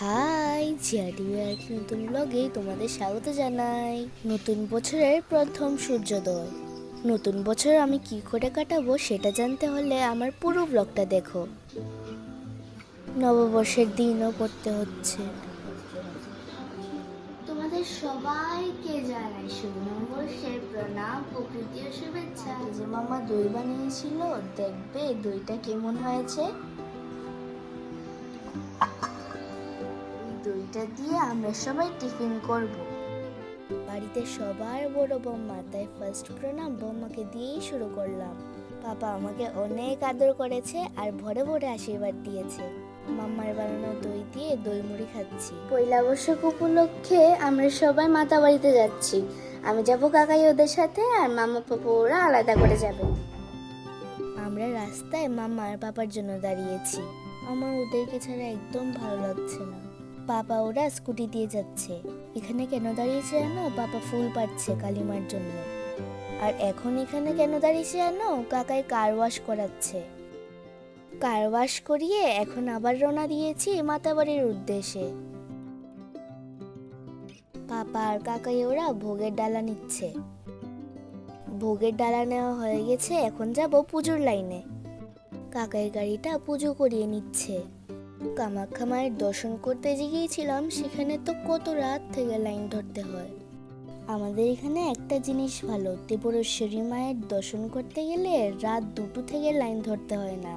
High, জিয়াটিভির এক নতুন ব্লগে তোমাদের স্বাগত জানাই। নতুন বছরের প্রথম সূর্যোদয়। নতুন বছর আমি কি করে কাটাবো সেটা জানতে হলে আমার পুরো ব্লগটা দেখো। নববর্ষের দিনও পড়তে হচ্ছে। তোমাদের সবাইকে জানাই শুভ নববর্ষের প্রণাম ও প্রীতি ও শুভেচ্ছা। যে মামা দই বানিয়েছিল, দেখবে দইটা কেমন হয়েছে। দইটা দিয়ে আমরা সবাই টিফিন করব। বাড়িতে সবার বড় বৌমা, তাই ফার্স্ট প্রণাম বৌমাকে দিয়েই শুরু করলাম। পাপা আমাকে অনেক আদর করেছে আর ভরে ভরে আশীর্বাদ দিয়েছে। মাম্মার বানানো দই দিয়ে দই মুড়ি খাচ্ছি। পয়লা বৈশাখ উপলক্ষে আমরা সবাই মাতা বাড়িতে যাচ্ছি। আমি যাব কাকাই ওদের সাথে, আর মামা পাপা ওরা আলাদা করে যাবে। আমরা রাস্তায় মাম্মা আর পাপার জন্য দাঁড়িয়েছি। আমার ওদেরকে ছাড়া একদম ভালো লাগছে না। পাপা ওরা স্কুটি দিয়ে যাচ্ছে। এখানে কেন দাঁড়িয়েছে জানো? পাপা ফুল পাচ্ছে কালিমার জন্য। আর এখন এখানে কেন দাঁড়িয়েছে জানো? কাকাই কার ওয়াশ করাচ্ছে। কার ওয়াশ করিয়ে এখন আবার রওনা দিয়েছি মাতাবাড়ির উদ্দেশ্যে। পাপা আর কাকাই ওরা ভোগের ডালা নিচ্ছে। ভোগের ডালা নেওয়া হয়ে গেছে, এখন যাব পুজোর লাইনে। কাকাই গাড়িটা পুজো করিয়ে নিচ্ছে। কামাখ্যা মায়ের দর্শন করতে যে গিয়েছিলাম, সেখানে তো কত রাত থেকে লাইন ধরতে হয়। আমাদের এখানে একটা জিনিস ভালো, ত্রিপুরেশ্বরী মায়ের দর্শন করতে গেলে রাত 2টো থেকে লাইন ধরতে হয় না।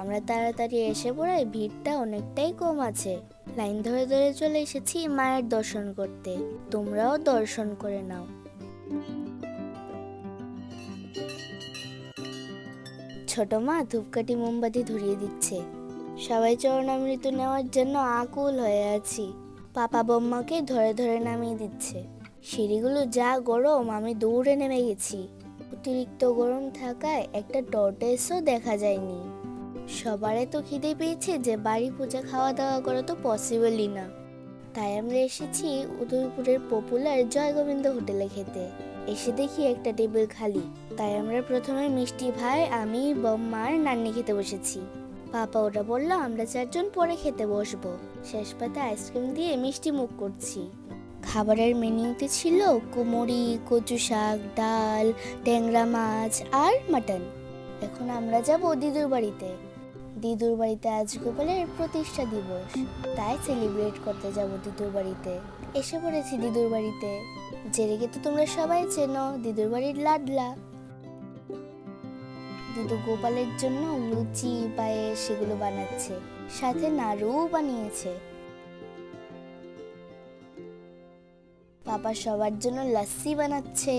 আমরা তাড়াতাড়ি এসে পড়ায় ভিড়টা অনেকটাই কম আছে। লাইন ধরে ধরে চলে এসেছি মায়ের দর্শন করতে। তোমরাও দর্শন করে নাও। ছোট মা ধূপকাঠি মোমবাতি ধরিয়ে দিচ্ছে। সবাই চরণামৃত নেওয়ার জন্য আকুল হয়ে আছি। পাপা বম্মাকে ধরে ধরে নামিয়ে দিচ্ছে। সিঁড়িগুলো যা গরম, আমি দৌড়ে নেমে গেছি। অতিরিক্ত গরম থাকায় একটা টর্টয়েসও দেখা যায়নি। সবার এত খিদে পেয়েছে যে বাড়ি পূজা খাওয়া দাওয়া করা তো পসিবলই না। তাই আমরা এসেছি উদয়পুরের পপুলার জয়গোবিন্দ হোটেলে খেতে। এসে দেখি একটা টেবিল খালি। তাই আমরা প্রথমে মিষ্টি ভাই, আমি, বম্মা আর নান্নি খেতে বসেছি। পাপা ওরা বলল আমরা 4জন পরে খেতে বসবো। শেষ পাতে আইসক্রিম দিয়ে মিষ্টি মুখ করছি। খাবারের মেনুতে ছিল কুমড়ি, কচু শাক, ডাল, ট্যাংরা মাছ আর মাটন। এখন আমরা যাব দিদুর বাড়িতে। দিদুর বাড়িতে আজ গোপালের প্রতিষ্ঠা দিবস, তাই সেলিব্রেট করতে যাব দিদুর বাড়িতে। এসে পড়েছি দিদুর বাড়িতে। জেরেকে তো তোমরা সবাই চেনো, দিদুর বাড়ির লাডলা। দিদু গোপালের জন্য লুচি, পায়েস সেগুলো বানাচ্ছে, সাথে নাড়ুও বানিয়েছে। পাপা সবার জন্য লাস্সি বানাচ্ছে।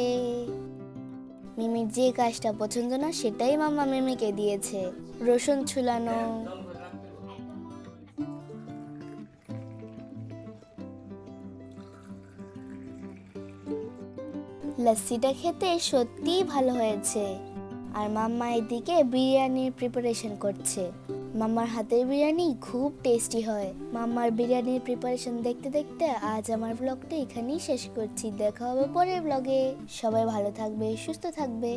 মিমির যে কাজটা পছন্দ না সেটাই মামা মিমিকে দিয়েছে, রসুন ছুলানো। লাস্সিটা খেতে সত্যিই ভালো হয়েছে। আর মাম্মা এদিকে বিরিয়ানির প্রিপারেশন করছে। মাম্মার হাতের বিরিয়ানি খুব টেস্টি হয়। মাম্মার বিরিয়ানির প্রিপারেশন দেখতে দেখতে আজ আমার ব্লগটা এখানেই শেষ করছি। দেখা হবে পরের ব্লগে। সবাই ভালো থাকবে, সুস্থ থাকবে।